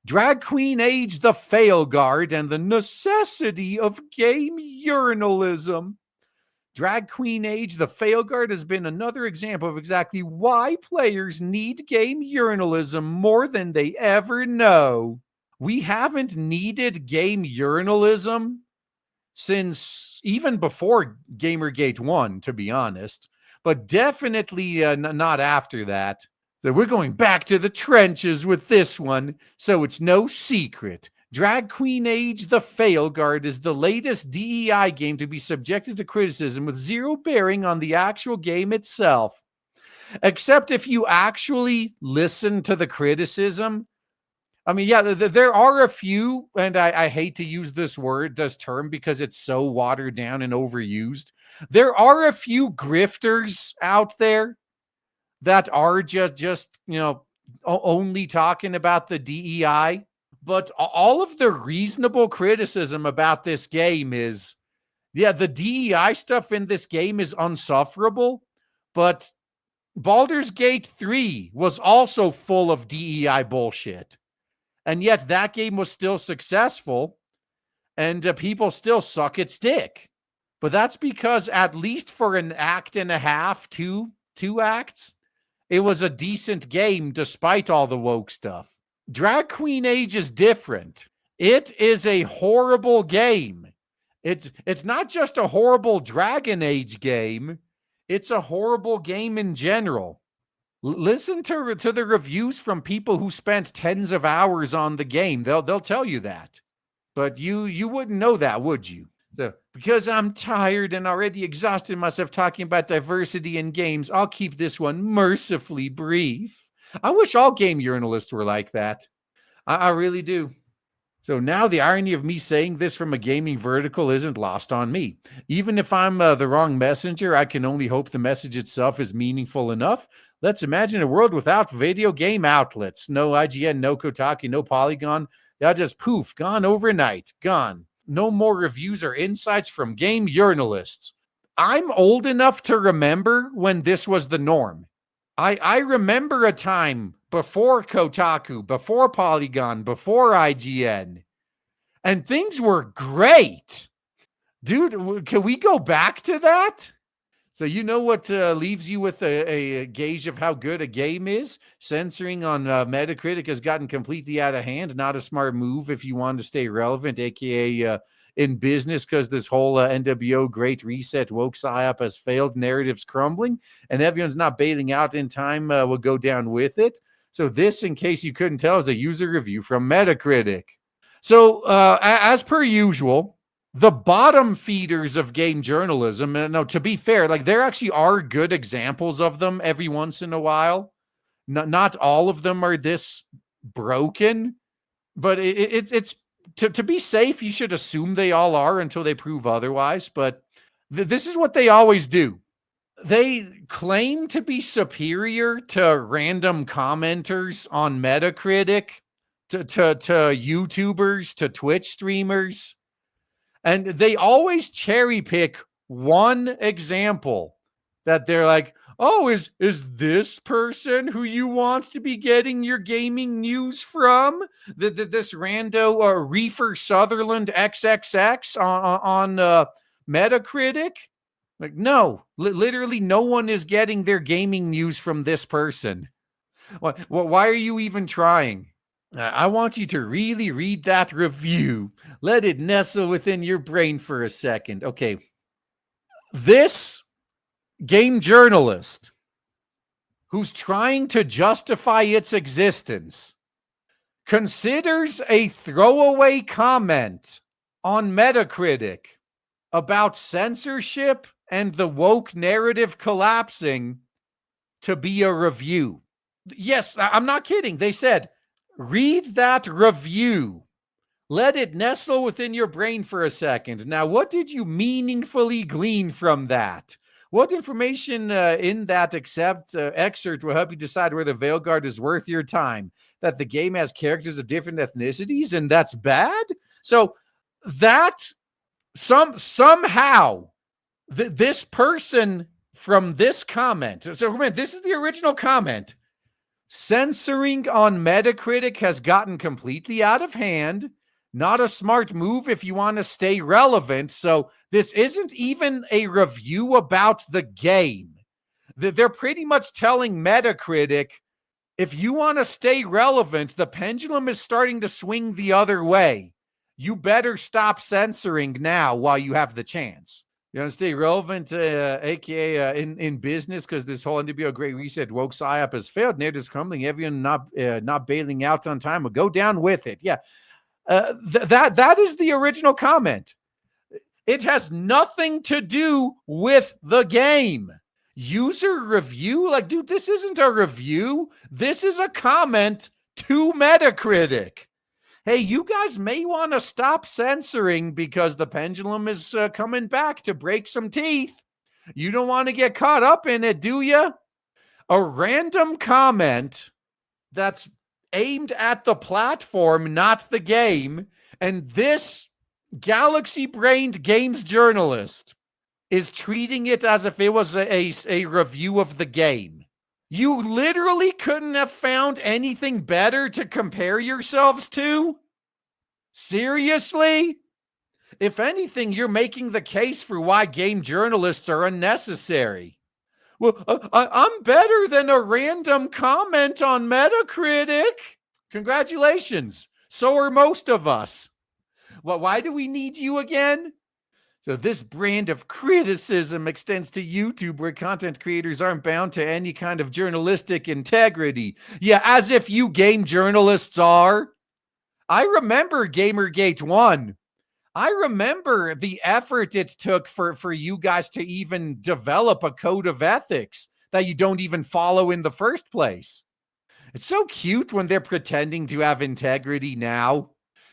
Drag Queen Age the Veilguard and the Necessity of Game Urinalism. Drag Queen Age the Veilguard has been another example of exactly why players need game urinalism more than they ever know. We haven't needed game urinalism since even before Gamergate 1, to be honest, but definitely not after that. So we're going back to the trenches with this one, so it's no secret. Drag Queen Age the Veilguard is the latest DEI game to be subjected to criticism with zero bearing on the actual game itself. Except if you actually listen to the criticism. I mean, yeah, there are a few, and I hate to use this term because it's so watered down and overused. There are a few grifters out there that are just only talking about the DEI. But all of the reasonable criticism about this game is, yeah, the DEI stuff in this game is unsufferable, but Baldur's Gate 3 was also full of DEI bullshit. And yet that game was still successful, and people still suck its dick. But that's because at least for an act and a half, two acts, it was a decent game despite all the woke stuff. Drag Queen Age is different. It is a horrible game. It's not just a horrible Dragon Age game. It's a horrible game in general. Listen to the reviews from people who spent tens of hours on the game. They'll tell you that. But you wouldn't know that, would you? Because I'm tired and already exhausted myself talking about diversity in games, I'll keep this one mercifully brief. I wish all game urinalists were like that. I really do. So now the irony of me saying this from a gaming vertical isn't lost on me. Even if I'm the wrong messenger, I can only hope the message itself is meaningful enough. Let's imagine a world without video game outlets. No IGN, no Kotaku, no Polygon. They'll just poof, gone overnight, gone. No more reviews or insights from game urinalists. I'm old enough to remember when this was the norm. I remember a time before Kotaku, before Polygon, before IGN, and things were great. Dude, can we go back to that? So you know what leaves you with a gauge of how good a game is? Censoring on Metacritic has gotten completely out of hand. Not a smart move if you want to stay relevant, aka in business, because this whole NWO Great Reset woke psyop has failed. Narrative's crumbling, and everyone's not bailing out in time will go down with it. So this, in case you couldn't tell, is a user review from Metacritic. So as per usual, the bottom feeders of game journalism, no, to be fair, like there actually are good examples of them every once in a while. Not all of them are this broken, but it's to be safe, you should assume they all are until they prove otherwise. But this is what they always do. They claim to be superior to random commenters on Metacritic, to YouTubers, to Twitch streamers. And they always cherry pick one example that they're like, oh, is this person who you want to be getting your gaming news from? This rando Reefer Sutherland XXX on Metacritic? Like, no, literally no one is getting their gaming news from this person. Why are you even trying? I want you to really read that review. Let it nestle within your brain for a second. Okay. This game journalist who's trying to justify its existence considers a throwaway comment on Metacritic about censorship and the woke narrative collapsing to be a review. Yes, I'm not kidding. They said, read that review. Let it nestle within your brain for a second. Now, what did you meaningfully glean from that? What information in that excerpt will help you decide whether Veilguard is worth your time? That the game has characters of different ethnicities and that's bad? So that somehow this person from this comment, so remember, this is the original comment. Censoring on Metacritic has gotten completely out of hand. Not a smart move if you want to stay relevant. So this isn't even a review about the game. They're pretty much telling Metacritic, if you want to stay relevant, the pendulum is starting to swing the other way. You better stop censoring now while you have the chance. You want to stay relevant, aka in business, because this whole NWO Great Reset woke psyop has failed. Narrative's crumbling. Everyone not bailing out on time. Will go down with it. Yeah, that is the original comment. It has nothing to do with the game. User review? Like, dude, this isn't a review. This is a comment to Metacritic. Hey, you guys may want to stop censoring because the pendulum is coming back to break some teeth. You don't want to get caught up in it, do you? A random comment that's aimed at the platform, not the game, and this galaxy-brained games journalist is treating it as if it was a review of the game. You literally couldn't have found anything better to compare yourselves to? Seriously? If anything, you're making the case for why game journalists are unnecessary. Well, I'm better than a random comment on Metacritic. Congratulations. So are most of us. Well, why do we need you again? So this brand of criticism extends to YouTube, where content creators aren't bound to any kind of journalistic integrity. Yeah, as if you game journalists are. I remember Gamergate 1. I remember the effort it took for you guys to even develop a code of ethics that you don't even follow in the first place. It's so cute when they're pretending to have integrity now.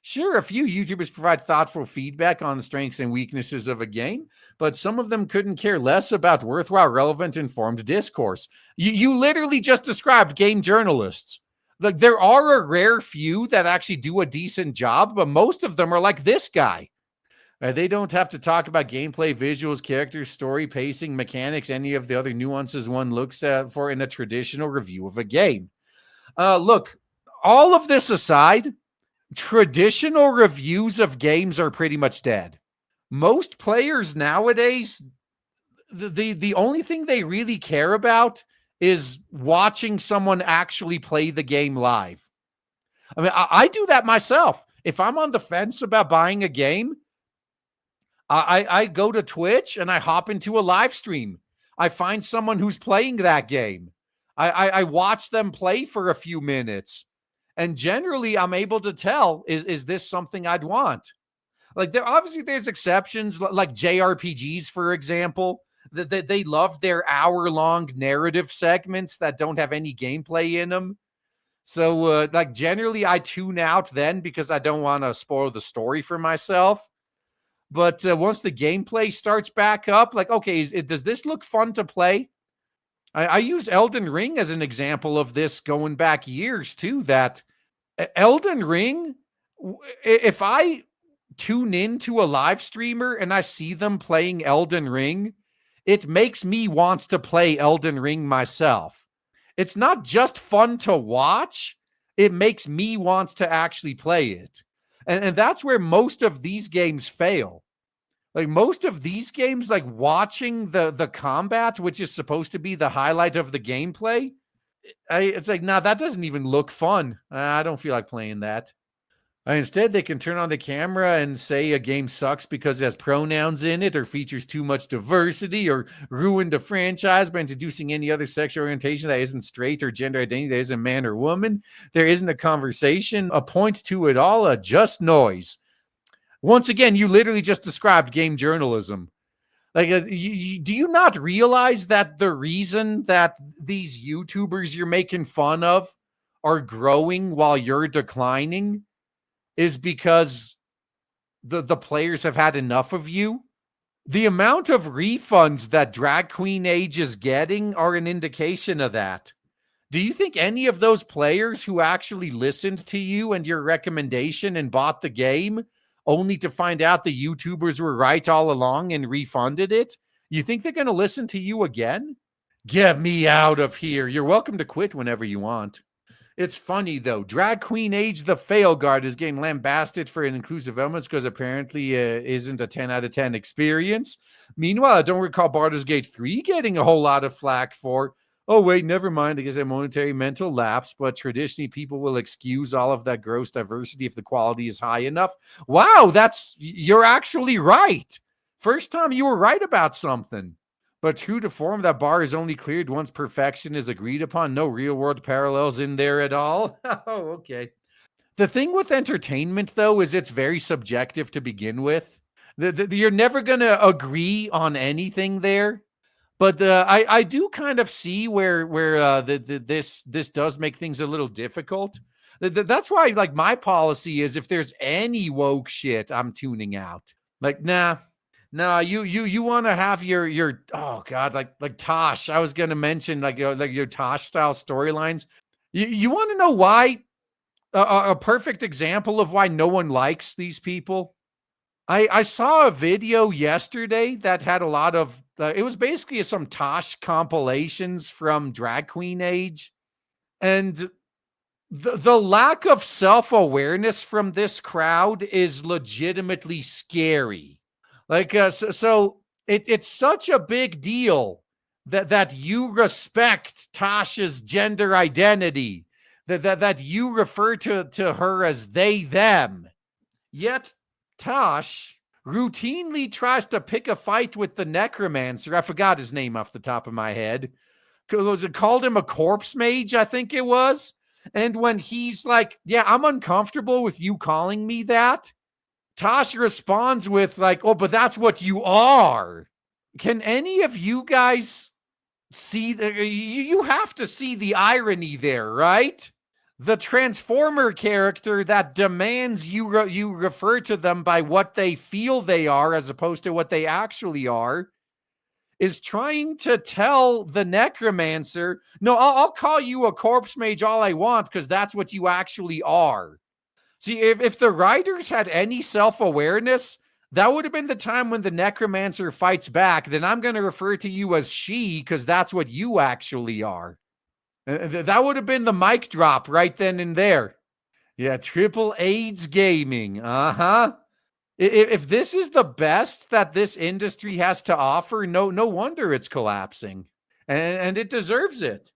Sure, a few YouTubers provide thoughtful feedback on the strengths and weaknesses of a game, but some of them couldn't care less about worthwhile, relevant, informed discourse. You literally just described game journalists. Like, there are a rare few that actually do a decent job, but most of them are like this guy. They don't have to talk about gameplay, visuals, characters, story, pacing, mechanics, any of the other nuances one looks at for in a traditional review of a game. Look, all of this aside, traditional reviews of games are pretty much dead. Most players nowadays, the only thing they really care about is watching someone actually play the game live. I mean, I do that myself. If I'm on the fence about buying a game, I go to Twitch and I hop into a live stream. I find someone who's playing that game. I watch them play for a few minutes. And generally, I'm able to tell, is this something I'd want? Like, there's exceptions, like JRPGs, for example. They love their hour-long narrative segments that don't have any gameplay in them. So, like, generally, I tune out then because I don't want to spoil the story for myself. But once the gameplay starts back up, like, okay, does this look fun to play? I used Elden Ring as an example of this going back years, too, that Elden Ring, if I tune into a live streamer and I see them playing Elden Ring, it makes me want to play Elden Ring myself. It's not just fun to watch, it makes me want to actually play it. And that's where most of these games fail. Like, most of these games, like watching the combat, which is supposed to be the highlight of the gameplay, it's like, nah, that doesn't even look fun. I don't feel like playing that. Instead, they can turn on the camera and say a game sucks because it has pronouns in it or features too much diversity or ruined a franchise by introducing any other sexual orientation that isn't straight or gender identity that isn't man or woman. There isn't a conversation, a point to it all, just noise. Once again, you literally just described game journalism. Like, do you not realize that the reason that these YouTubers you're making fun of are growing while you're declining is because the players have had enough of you? The amount of refunds that Drag Queen Age is getting are an indication of that. Do you think any of those players who actually listened to you and your recommendation and bought the game only to find out the YouTubers were right all along and refunded it, you think they're going to listen to you again? Get me out of here. You're welcome to quit whenever you want. It's funny though. Drag Queen Age the Veilguard is getting lambasted for inclusive elements because apparently isn't a 10 out of 10 experience. Meanwhile, I don't recall Baldur's Gate 3 getting a whole lot of flack for. Oh wait, never mind. I guess a momentary mental lapse, but traditionally people will excuse all of that gross diversity if the quality is high enough. Wow, you're actually right. First time you were right about something. But true to form, that bar is only cleared once perfection is agreed upon. No real world parallels in there at all. Oh, okay. The thing with entertainment, though, is it's very subjective to begin with. You're never going to agree on anything there. But I do kind of see where this does make things a little difficult. That's why, like, my policy is if there's any woke shit, I'm tuning out. Like, nah. No, you want to have your oh god, like Tosh. I was gonna mention like your Tosh style storylines. You want to know why? A perfect example of why no one likes these people. I saw a video yesterday that had a lot of. It was basically some Tosh compilations from Drag Queen Age, and the lack of self-awareness from this crowd is legitimately scary. Like, so it's such a big deal that you respect Tasha's gender identity, that you refer to her as they, them. Yet Tosh routinely tries to pick a fight with the necromancer. I forgot his name off the top of my head. Was it called him a corpse mage? I think it was. And when he's like, yeah, I'm uncomfortable with you calling me that, Tosh responds with like, oh, but that's what you are. Can any of you guys see you have to see the irony there, right? The Transformer character that demands you refer to them by what they feel they are as opposed to what they actually are is trying to tell the necromancer, no, I'll call you a corpse mage all I want because that's what you actually are. See, if the writers had any self-awareness, that would have been the time when the necromancer fights back. Then I'm going to refer to you as she because that's what you actually are. That would have been the mic drop right then and there. Yeah, Triple AIDS Gaming. Uh-huh. If this is the best that this industry has to offer, no wonder it's collapsing. And it deserves it.